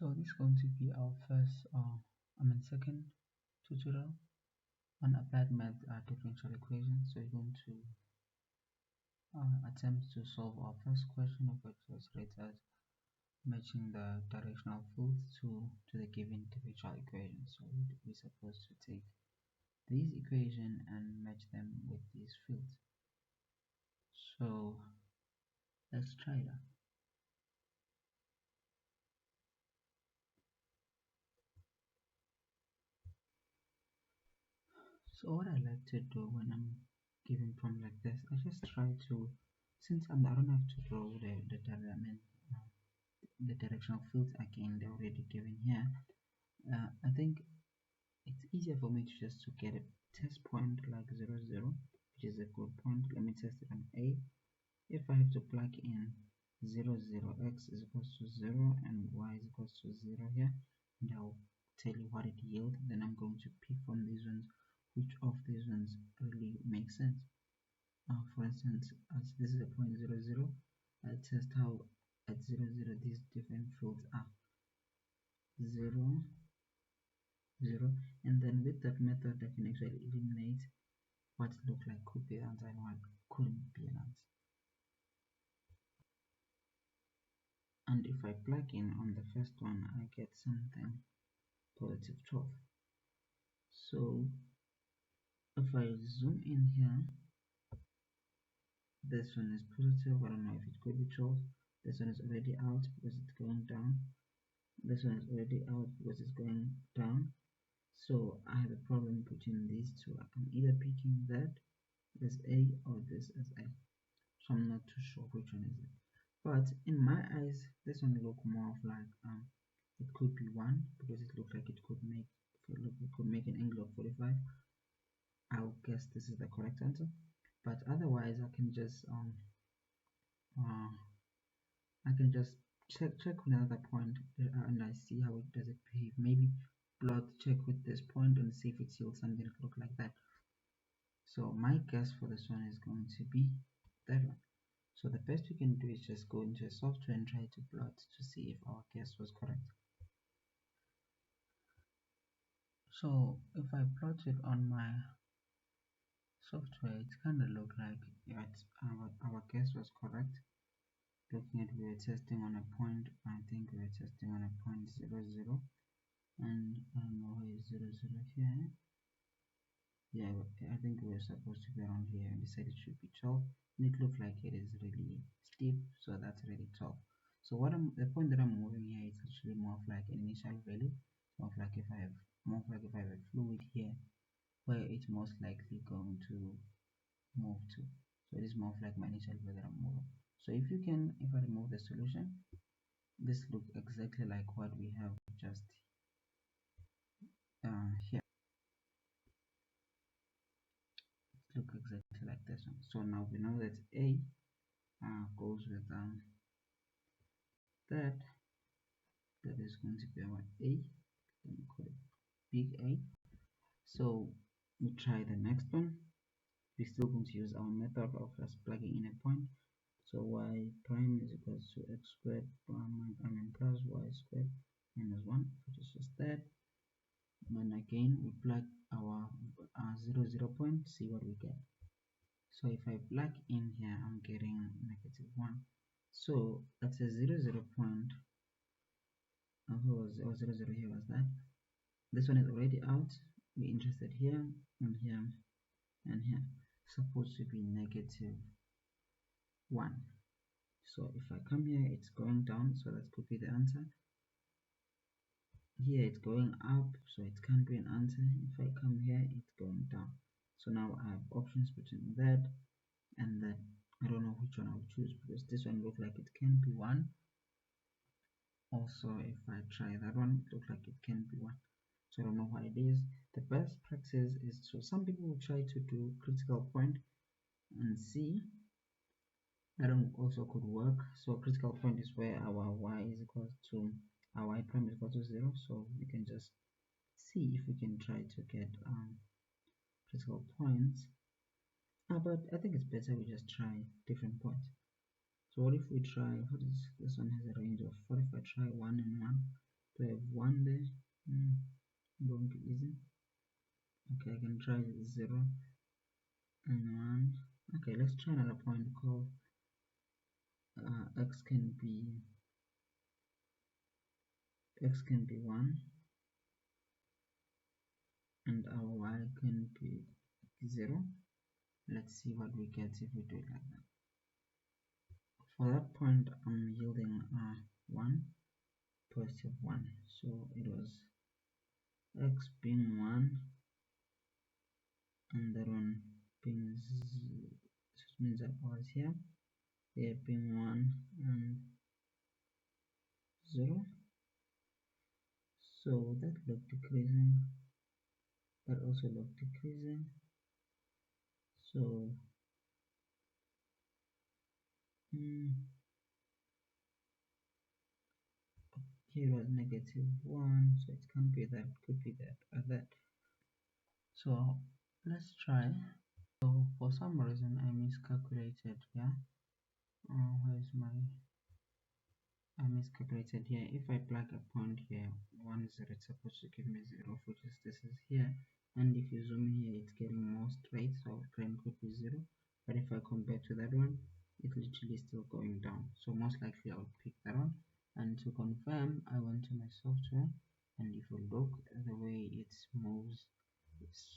So this is going to be our second tutorial on applied math differential equations. So we're going to attempt to solve our first question, which was rated matching the directional fields to the given differential equation. So we're supposed to take these equation and match them with these fields. So let's try that. So what I like to do when I'm given prompt like this, I just try to, since I don't have to draw the directional fields again, they're already given here. I think it's easier for me to just to get a test point like 0, 0, which is a good point. Let me test it on A. If I have to plug in 0, 0, x is equals to 0 and y is equals to 0 here, and I'll tell you what it yields, then I'm going to pick from these ones which of these ones really makes sense. For instance, as this is a point 0, 0, I'll test how at 0, 0 these different fields are 0, 0, and then with that method I can actually eliminate what looked like could be an answer and what couldn't be an answer. And if I plug in on the first one, I get something positive 12. So if I zoom in here, this one is positive. I don't know if it could be 12. This one is already out because it's going down. This one is already out because it's going down. So I have a problem between these two. I'm either picking that as A or this as A. So I'm not too sure which one is it. But in my eyes, this one look more of like it could be 1 because it looked like it could make an angle of 45. I'll guess this is the correct answer. But otherwise, I can just check another point and I see how it does it behave. Maybe plot check with this point and see if it yields something that look like that. So my guess for this one is going to be that one. So the best we can do is just go into a software and try to plot to see if our guess was correct. So if I plot it on my software, it kind of look like our guess was correct. Looking at, we were testing on a point, I think we were testing on a point 0, 0, and I don't know where is 0, 0 here. Yeah, I think we were supposed to be around here and decided it should be 12, and it looked like it is really steep, so that's really 12. So the point that I'm moving here is actually more of like an initial value, more of like if I have a fluid here, where it's most likely going to move to. So it is more of like my initial value that I'm moving. So if I remove the solution, this looks exactly like what we have just here. It looks exactly like this one. So now we know that A goes with that is going to be our A. Let me call it big A. So we try the next one. We're still going to use our method of just plugging in a point. So y prime is equals to x squared plus y squared minus 1, which is just that. And again, we plug our 0, 0 point, see what we get. So if I plug in here, I'm getting -1. So that's a 0, 0 point. Oh, 0, 0 here was that. This one is already out. We're interested here and here and here. Supposed to be -1. So if I come here, it's going down, so that could be the answer. Here it's going up, so it can't be an answer. If I come here, it's going down. So now I have options between that and that. I don't know which one I'll choose because this one looks like it can be 1. Also, if I try that one, it looks like it can be 1. So I don't know what it is. The best practice is so some people will try to do critical point and see. That one also could work. So critical point is where our y is equal to our y prime is equal to 0. So we can just see if we can try to get critical points. But I think it's better we just try different points. So what if we try, what is this one has a range of 4. If I try 1 and 1, Do I have 1 there? Don't be easy. Okay, I can try 0 and 1. Okay, let's try another point called x can be 1 and our y can be 0. Let's see what we get if we do it like that. For that point, I'm yielding 1, positive 1. So it was x being 1 and that one being so it means that was here being 1 and 0. So that looked decreasing, that also looked decreasing. So here was negative 1, so it can't be that, could be that or that. So let's try. So for some reason I miscalculated. Where's my I miscalculated here. If I plug a point here 1 0, it's supposed to give me 0, which is this is here, and if you zoom here it's getting more straight, so prime could be 0. But if I compare to that one, it's literally still going down, so most likely I'll pick that one. And to confirm, I went to my software, and if you look at the way it moves, it's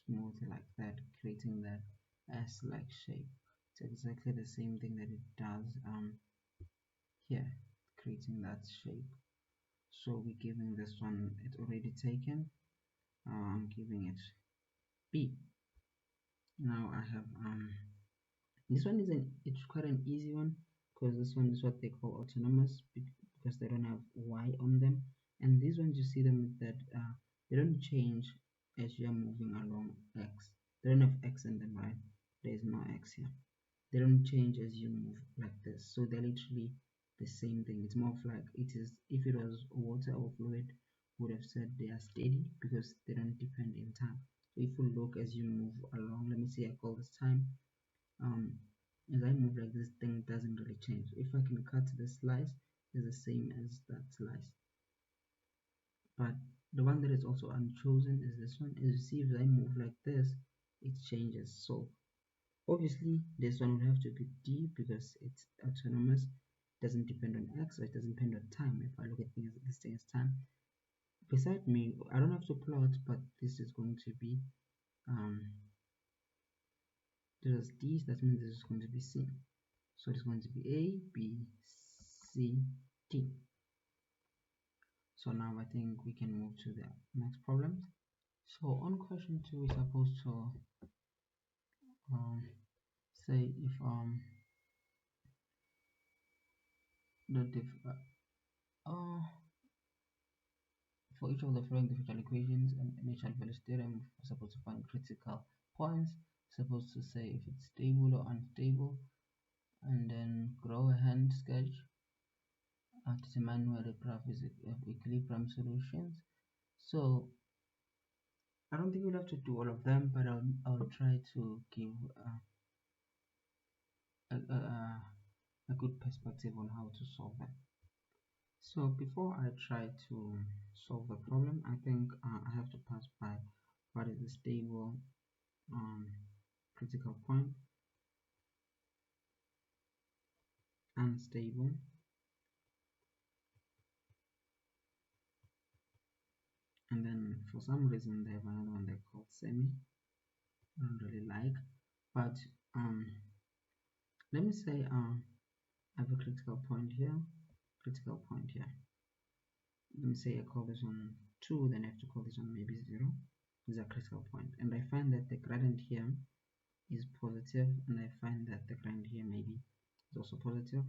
smooth like that, creating that S-like shape. It's exactly the same thing that it does here, creating that shape. So we're giving this one, it's already taken. I'm giving it B. Now I have this one it's quite an easy one, because this one is what they call autonomous, because they don't have Y on them. And these ones, you see them that they don't change as you are moving along X. They don't have X in them, right? There is no X here. They don't change as you move like this, so they're literally the same thing. It's more of like, it is, if it was water or fluid, would have said they are steady because they don't depend in time. So if you look as you move along, let me say I call this time, as I move like this, thing doesn't really change. If I can cut the slice, it's the same as that slice. But the one that is also unchosen is this one. As you see, if I move like this, it changes. So obviously this one will have to be D because it's autonomous, doesn't depend on X, or it doesn't depend on time. If I look at this thing as time, beside me, I don't have to plot, but this is going to be this is D, that means this is going to be C. So it's going to be A, B, C, D. So now I think we can move to the next problem. So on question 2, we're supposed to say if the for each of the following differential equations and initial values theorem, we're supposed to find critical points, supposed to say if it's stable or unstable, and then draw a hand sketch, determine where the graph is of equilibrium solutions. So I don't think we'll have to do all of them, but I'll try to give a good perspective on how to solve them. So before I try to solve the problem, I think I have to pass by what is the stable critical point, unstable, and then for some reason they have another one they call semi. I don't really like, but let me say I have a critical point here, critical point here. Let me say I call this one 2, then I have to call this one maybe 0. This is a critical point, and I find that the gradient here is positive, and I find that the gradient here maybe is also positive.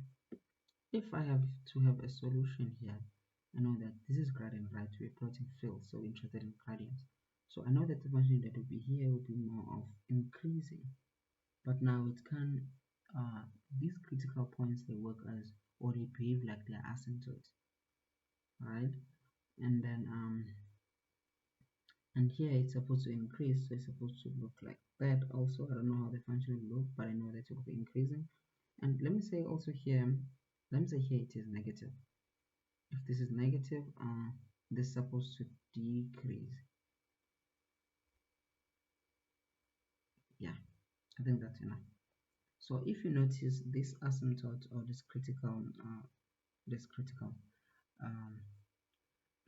If I have to have a solution here, I know that this is gradient, right? We're plotting fields, so we're interested in gradients. So I know that the function that will be here will be more of increasing, but now it can these critical points, they work as, or they behave like they're asymptotes, right? And then and here it's supposed to increase, so it's supposed to look like that. Also, I don't know how the function will look, but I know that it will be increasing. And let me say also here, let me say here it is negative. if this is negative, this is supposed to decrease. Yeah, I think that's enough. So if you notice this asymptote or this critical um,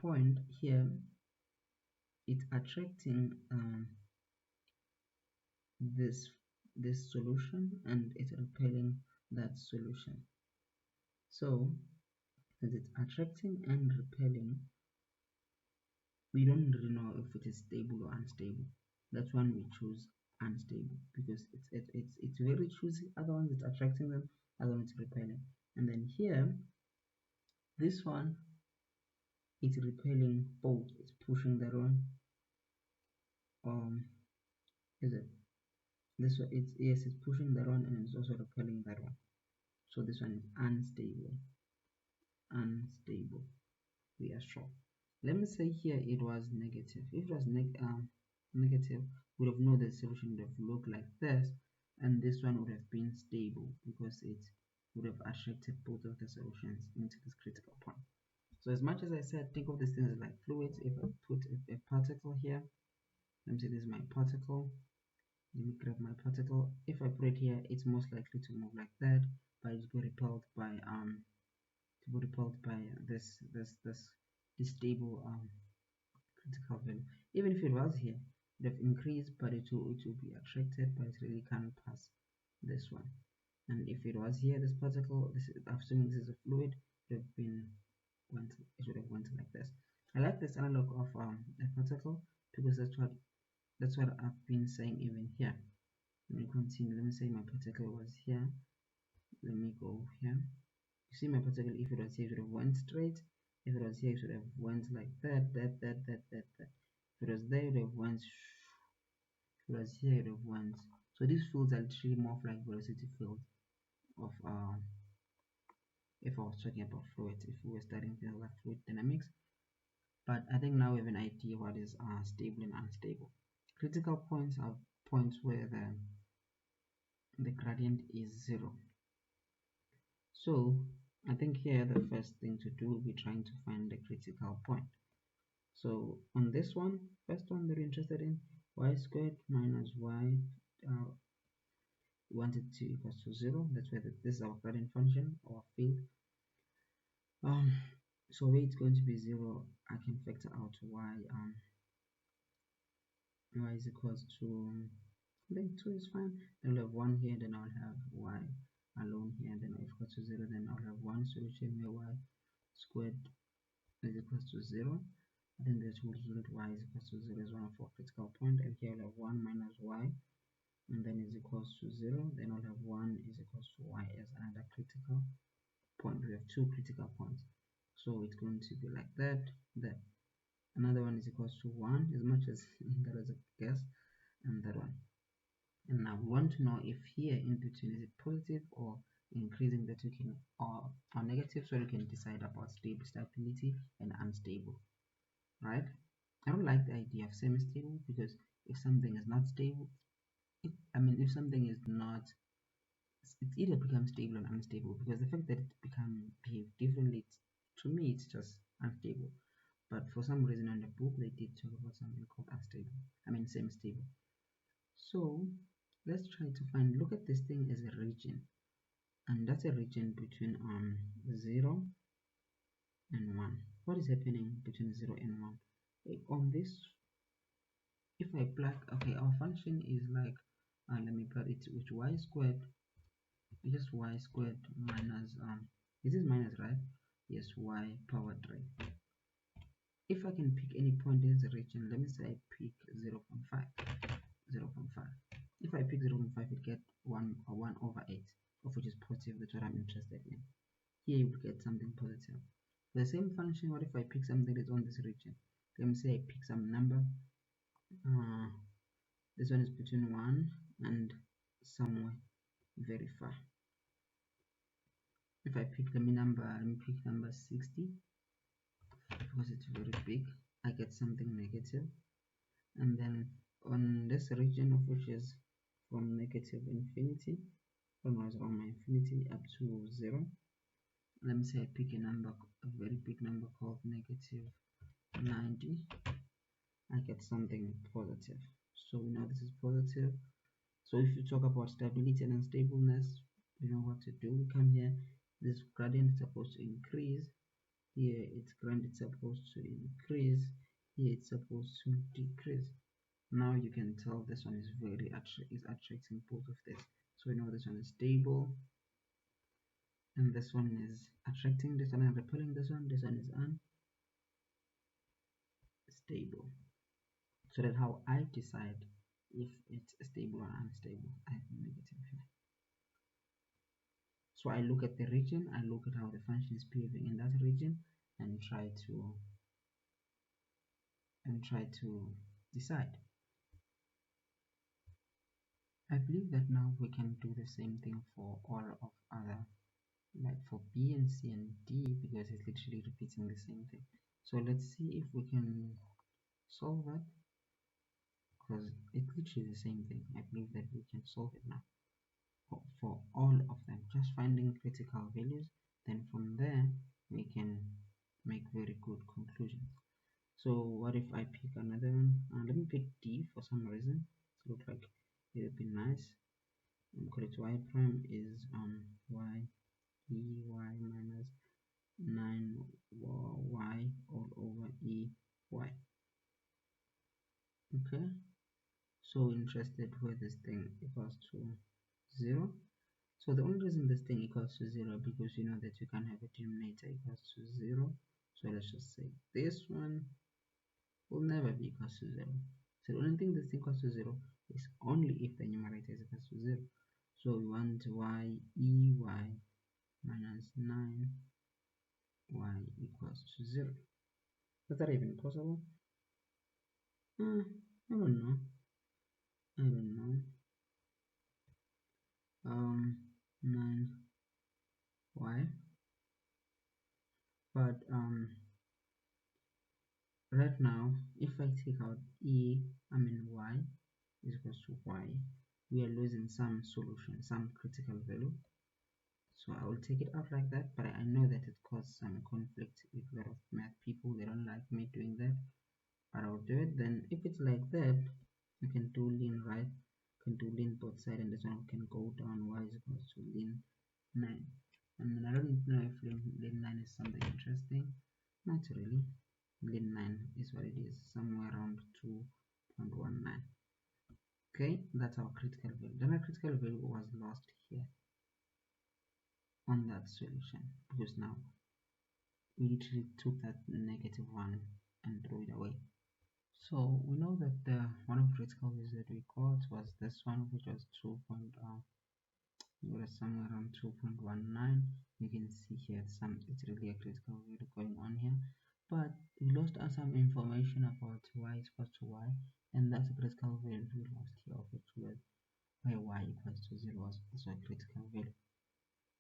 point here, it's attracting this solution and it's repelling that solution. So as it's attracting and repelling, we don't really know if it is stable or unstable. That's when we choose unstable, because it's very choosy. Other ones it's attracting them, other ones it's repelling. And then here, this one it's repelling both. It's pushing that one. Is it this one? It's yes, it's pushing that one and it's also repelling that one. So this one is unstable. Unstable. We are sure. Let me say here it was negative. If it was negative, we would have known the solution would have looked like this, and this one would have been stable because it would have attracted both of the solutions into this critical point. So as much as I said, think of these things as like fluids. If I put a particle here, let me say this is my particle. Let me grab my particle. If I put it here, it's most likely to move like that, but it's be repelled by this stable critical value. Even if it was here, it would have increased, but it will be attracted, but it really can't pass this one. And if it was here, this particle, assuming this is a fluid, it would have went like this. I like this analog of a particle because that's what I've been saying even here. Let me continue. Let me say my particle was here. Let me go here. You see my particle, if it was here, it would have went straight. If it was here, it would have went like that. If it was there, it would have went. If it was here, it would have went. So these fields are literally more of like velocity field of if I was talking about fluids, if we were studying things like fluid dynamics. But I think now we have an idea what is stable and unstable. Critical points are points where the gradient is 0. So I think here the first thing to do will be trying to find the critical point. So on this one, first one that we're interested in, y squared minus y, we want it to equals to 0. That's why this is our gradient function or field. So where it's going to be 0, I can factor out y is equals to, I think 2 is fine. Then I'll have 1 here, then I'll have y alone here, then equals to 0, then I'll have one solution where y squared is equals to 0. I think this will yield y is equals to 0 as one of our critical point, and here I'll have 1 minus y, and then is equals to 0. Then I'll have 1 is equals to y as another critical point. We have two critical points, so it's going to be like that. That another one is equals to 1, as much as that is a guess, and that one. And now we want to know if here in between is it positive or increasing, that we can or negative, so we can decide about stability and unstable, right? I don't like the idea of semi-stable, because if something is not stable, if something is not, it either becomes stable or unstable, because the fact that it behave differently, to me it's just unstable. But for some reason in the book they did talk about something called unstable, semi-stable. So let's try to look at this thing as a region, and that's a region between 0 and 1. What is happening between 0 and 1? On this, if I plug, okay, our function is like, let me plug it with y squared, just y squared minus, this is minus, right? Yes, y power 3. If I can pick any point in the region, let me say I pick 0 0.5. If I pick 0 0.5, it get 1 or 1 over 8, of which is positive. That's what I'm interested in. Here you will get something positive. The same function, what if I pick something that's on this region? Let me say I pick some number. This one is between 1 and somewhere very far. If I pick, let me pick number 60, because it's very big, I get something negative. And then on this region, of which is from negative infinity, from my infinity up to 0, let me say I pick a number, a very big number called negative 90, I get something positive. So we know this is positive. So if you talk about stability and unstableness, you know what to do. We come here, this gradient is supposed to increase. Here its gradient is supposed to increase. Here it's supposed to decrease. Now you can tell this one is very attracting both of this. So we know this one is stable, and this one is attracting this one and repelling this one. This one is unstable. So that's how I decide if it's stable or unstable. I have negative here. So I look at the region, I look at how the function is behaving in that region, and try to decide. I believe that now we can do the same thing for all of other, like for B and C and D, because it's literally repeating the same thing. So let's see if we can solve that, because it's literally the same thing. I believe that we can solve it now for all of them, just finding critical values. Then from there we can make very good conclusions. So what if I pick another one? Let me pick D for some reason. It looks like it would be nice. Correct y prime is y e y minus 9 y all over e y. Okay, so interested where this thing equals to 0. So the only reason this thing equals to 0, because you know that you can have a denominator equals to 0. So let's just say this one will never be equals to 0. So the only thing that's equals to 0 is only if the numerator is equals to 0. So we want y e y minus 9 y equals to 0. Is that even possible? I don't know. I don't know. 9y, but right now if I take out y is equals to y, we are losing some solution, some critical value. So I will take it out like that, but I know that it causes some conflict with a lot of math people. They don't like me doing that, but I'll do it. Then if it's like that, you can do lean right, you can do lean both sides, and this one can go down. Y is equals to lean 9. And I don't know if lean 9 is something interesting. Not really. Lean 9 is what it is, somewhere around 2.19. Okay, that's our critical value. Then our critical value was lost here on that solution, because now we literally took that negative one and threw it away. So we know that one of the critical values that we got was this one, which was somewhere around 2.19. You can see here it's really a critical value going on here, but we lost some information about y is equals to y, and that's a critical value we lost here, of which was where y equals to 0 was also a critical value.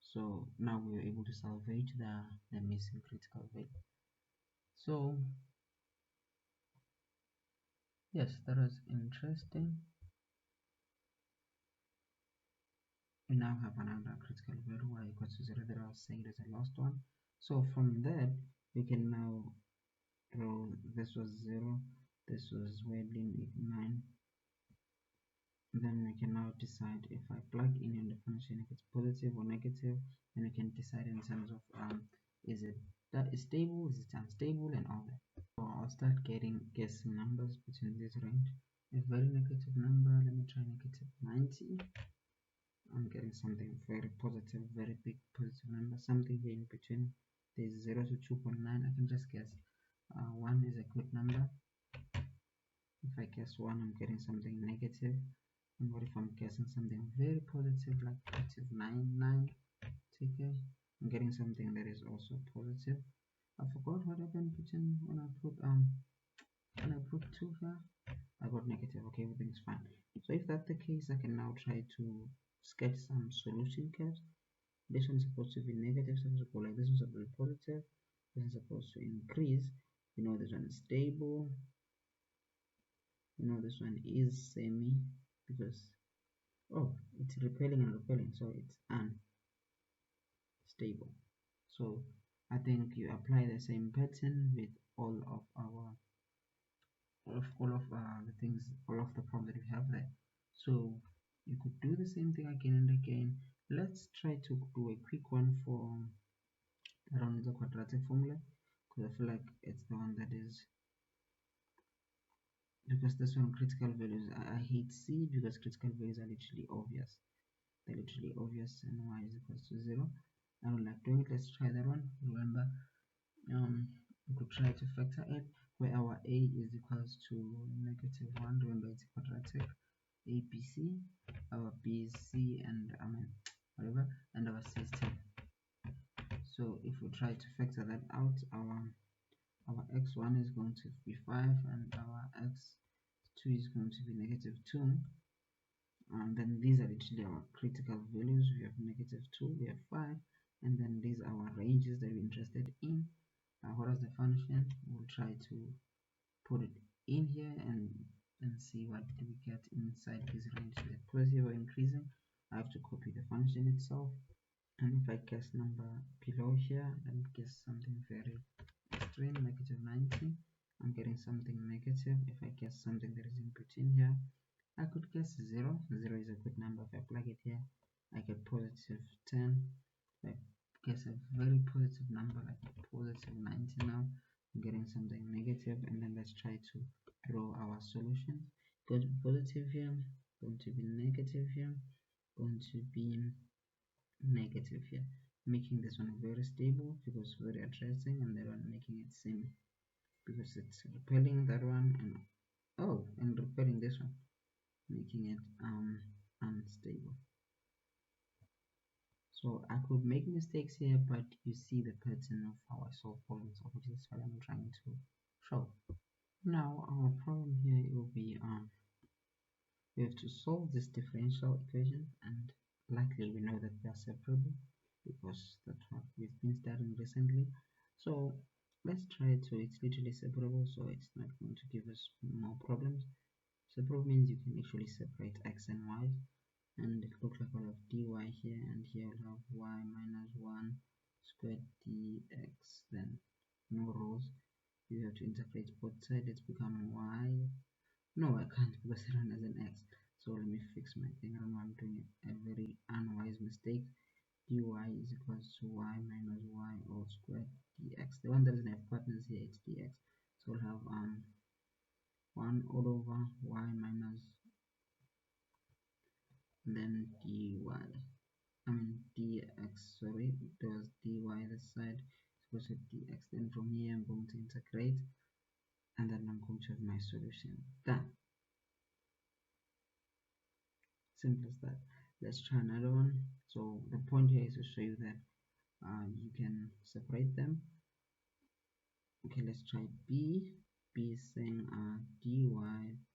So now we are able to salvage the missing critical value. So yes, that was interesting. We now have another critical value y equals to 0 that I was saying is a lost one. So from that we can now draw, this was 0, this was Weblin 9. Then we can now decide if I plug in the function if it's positive or negative, then we can decide in terms of is it that is stable, is it unstable, and all that. So I'll start guessing numbers between this range. A very negative number, let me try negative 90. I'm getting something very positive, very big positive number, something here in between. There's 0 to 2.9. I can just guess 1 is a good number. If I guess 1, I'm getting something negative. And what if I'm guessing something very positive like positive 9? Okay, I'm getting something that is also positive. I forgot what happened between when I put 2 here. I got negative. Okay, everything's fine. So if that's the case, I can now try to sketch some solution curves. This one's supposed to be negative, supposed to go like this. One's supposed to be positive. This is supposed to increase. You know this one is stable. You know this one is semi, because it's repelling and repelling, so it's unstable. So I think you apply the same pattern with all of the things, all of the problems that we have there. So you could do the same thing again and again. Let's try to do a quick one for around the quadratic formula, because I feel like it's the one that is, because this one critical values, I hate C because critical values are literally obvious. They're literally obvious, and y is equals to 0. I don't like doing it. Let's try that one. Remember, we could try to factor it where our a is equals to -1. Remember, it's quadratic. A B C, our b is c, and whatever, and our c is 10. So if we try to factor that out, our x1 is going to be 5, and our x2 is going to be -2. And then these are literally our critical values. We have -2, we have 5, and then these are our ranges that we're interested in. What is the function? We'll try to put it in here and see what do we get inside this range. The positive or increasing, I have to copy the function itself. And if I guess number below here, let me guess something very extreme, -90. I'm getting something negative. If I guess something that is in between here, I could guess 0. 0 is a good number. If I plug it here, I get +10. If I guess a very positive number like +90 now, I'm getting something negative. And then let's try to draw our solution. Going to be positive here, going to be negative here, going to be negative here, making this one very stable because very addressing, and that one making it semi because it's repelling that one, and and repelling this one, making it unstable. So I could make mistakes here, but you see the pattern of how I solve problems, which is what I'm trying to show. Now our problem here will be we have to solve this differential equation, and likely we know that they are separable because that's what we've been studying recently. So let's try to, it's literally separable, so it's not going to give us more problems. Separable means you can actually separate x and y, and it looks like we'll have dy here, and here we'll have y minus 1 squared dx, then no rows. You have to integrate both sides. It's become y. No, I can't because it run as an x. So let me fix my thing. I don't know, I'm doing a very unwise mistake. Dy is equals to y minus y all squared dx. The one that doesn't have partners here, it's dx. So we'll have 1 all over y minus, then dy. Dx, sorry, it was dy this side, so it's dx. Then from here I'm going to integrate, and then I'm going to have my solution. Done. Simple as that. Let's try another one. So the point here is to show you that you can separate them. Okay, let's try b. B is saying dy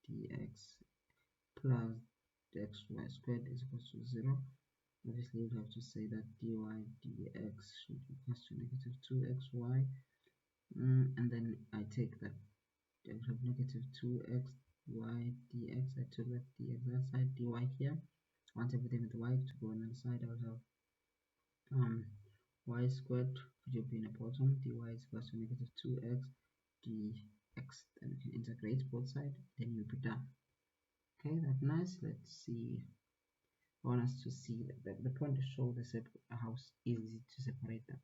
dx plus xy squared is equal to 0. Obviously you have to say that dy dx should be equal to -2xy, and then I take that I have -2xy dx. I took that the exact side dy here. Want everything with y to go on the side. I will have y squared, which will be in the bottom. Dy is equal to -2x dx. Then you can integrate both sides, then you'll be done. Okay, that's nice. Let's see. I want us to see that the point to show how easy to separate them.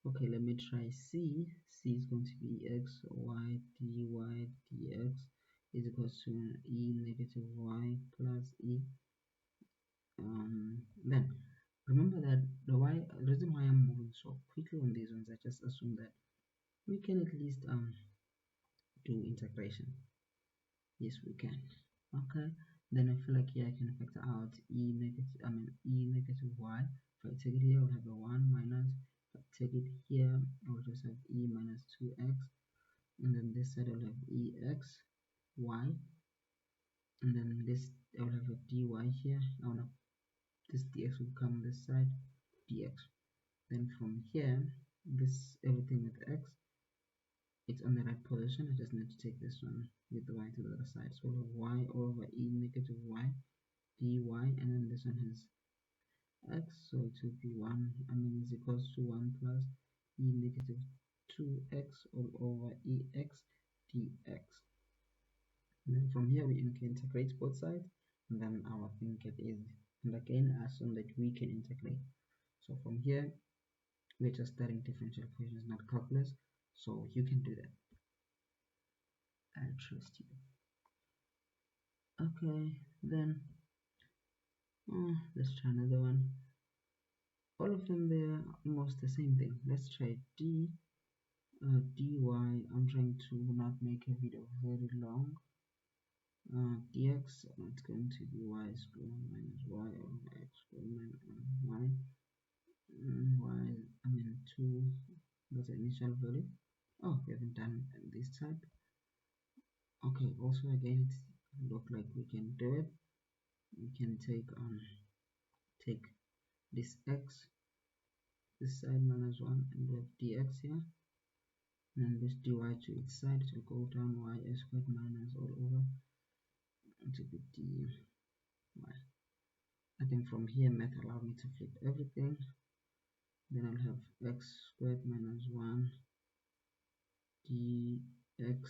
Okay, let me try c. C is going to be x y dy dx is equal to e negative y plus e. Then remember that the reason why I'm moving so quickly on these ones, I just assume that we can at least do integration. Yes, we can. Okay, then I feel like here I can factor out e negative y. If I take it here, I'll have a 1 minus. If I take it here, I'll just have e minus 2x, and then this side I'll have ex y, and then this I'll have a dy here. Now this dx will come on this side, dx. Then from here, this everything with x, it's on the right position. I just need to take this one with the y to the other side. So we'll have y over e negative y dy, and then this one has x, so it will be 1, I mean is equals to 1 plus e negative 2x all over ex dx. And then from here we can integrate both sides, and then our thing get easy. And again, assume that we can integrate. So from here, we're just studying differential equations, not calculus. So you can do that. I trust you. Okay, then let's try another one. All of them, they're almost the same thing. Let's try dy. I'm trying to not make a video very long. Dx, it's going to be y squared minus y over x squared minus y. Y, I mean 2, that's the initial value. Oh, we haven't done this side. Okay, also again, it look like we can do it. We can take this x, this side minus 1, and we have dx here. And then this dy to its side, it will go down y squared minus all over to be dy. I think from here math allow me to flip everything. Then I'll have x squared minus 1 dx.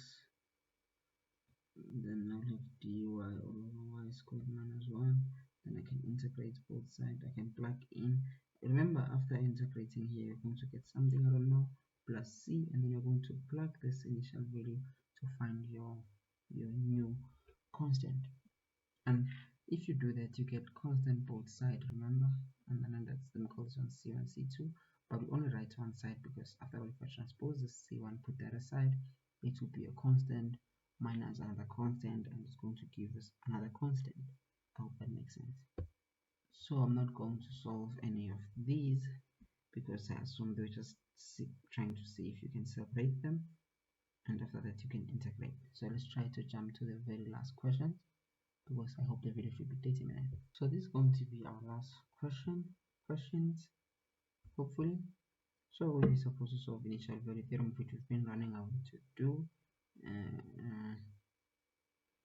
Then I'll have dy all over y squared minus 1. Then I can integrate both sides. I can plug in. Remember, after integrating here, you're going to get something, I don't know, plus c, and then you're going to plug this initial value to find your new constant. And if you do that, you get constant both sides, remember? And then that's then calls on c1, c2. But we only write one side because after if I transpose this c1, put that aside, it will be a constant minus another constant, and it's going to give us another constant. I hope that makes sense. So I'm not going to solve any of these because I assume they're just trying to see if you can separate them, and after that you can integrate. So let's try to jump to the very last question, because I hope the video should be 30 minutes. So this is going to be our last questions, hopefully. So we're supposed to solve initial value theorem, which we've been running out to do,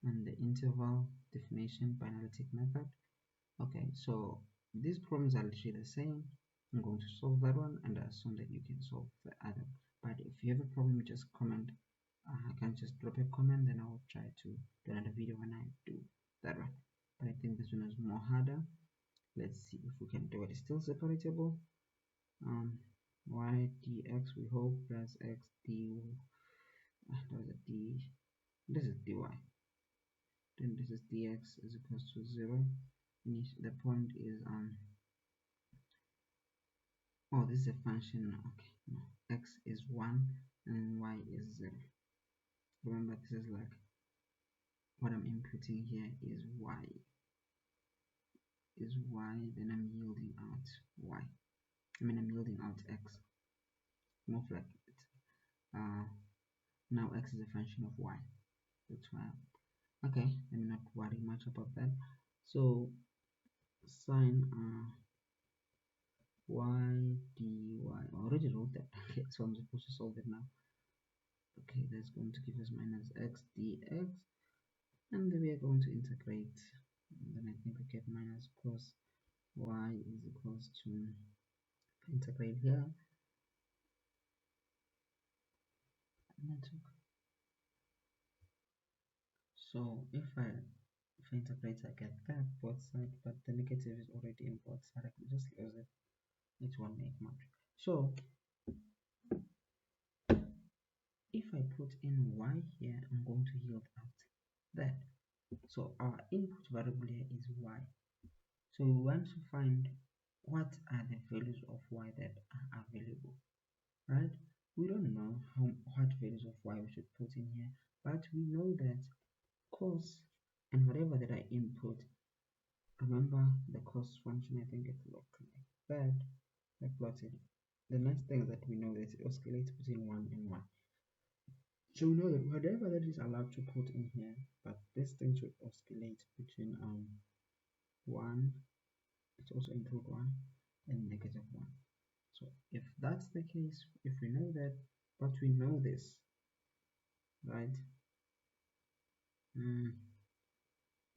and the interval definition by analytic method. Okay, so these problems are literally the same. I'm going to solve that one, and I assume that you can solve the other. But if you have a problem, just comment. I can just drop a comment, then I will try to do another video when I do that one. But I think this one is more harder. Let's see if we can do it. It's still separatable. Y dx, we hope, plus x dy. This is dy. Then this is dx is equals to 0. The point is oh, this is a function. Okay, no, x is 1 and y is 0. Remember, this is like what I'm inputting here is y, then I'm yielding out y. I mean, I'm yielding out x. More like it. Now x is a function of y. That's why. Okay, let me not worry much about that. So sine y dy. I already wrote that. Okay, so I'm supposed to solve it now. Okay, that's going to give us minus x dx, and then we are going to integrate, and then I think we get minus cos y is equals to, integrate here, and that's okay. So if I integrate, I get that both sides, but the negative is already in both sides. I can just lose it. It won't make much. So if I put in y here, I'm going to yield out that. So our input variable here is y. So we want to find what are the values of y that are available, right? We don't know what values of y we should put in here, but we know that cos and whatever that I input, remember the cos function, I think it looked like that. I plotted. The next thing that we know is it oscillates between 1 and 1. So we know that whatever that is allowed to put in here, but this thing should oscillate between 1, it also include 1 and negative 1. So if that's the case, if we know that, but we know this, right?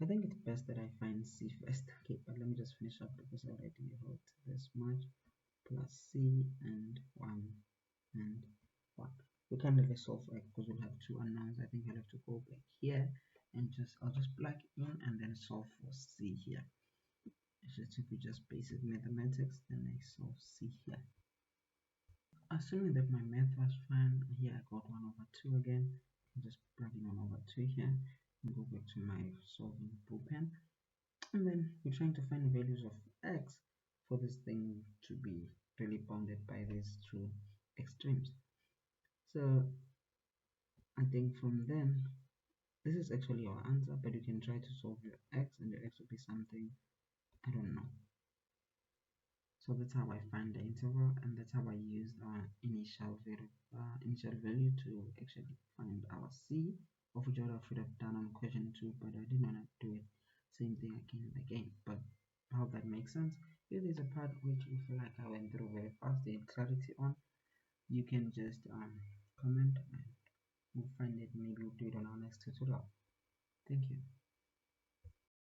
I think it's best that I find C first. Okay, but let me just finish up because I already wrote this much plus C and 1 and 1. We can't really solve X because we'll have two unknowns. I think I'll have to go back here and I'll just plug in and then solve for C here. It's just simply just basic mathematics, then I solve C here. Assuming that my math was fine, here I got 1 over 2 again. I'm just plug in 1 over 2 here and go back to my solving bullpen. And then we're trying to find values of x for this thing to be really bounded by these two extremes. So I think from then, this is actually our answer, but you can try to solve your x and your x will be something, I don't know. So that's how I find the interval, and that's how I use our initial value to actually find our c, of which I should have done on question 2, but I didn't want to do it same thing again and again. But I hope that makes sense. If there's a part which you feel like I went through very fast, the clarity on, you can just comment and we'll find it. Maybe we'll do it on our next tutorial. Thank you.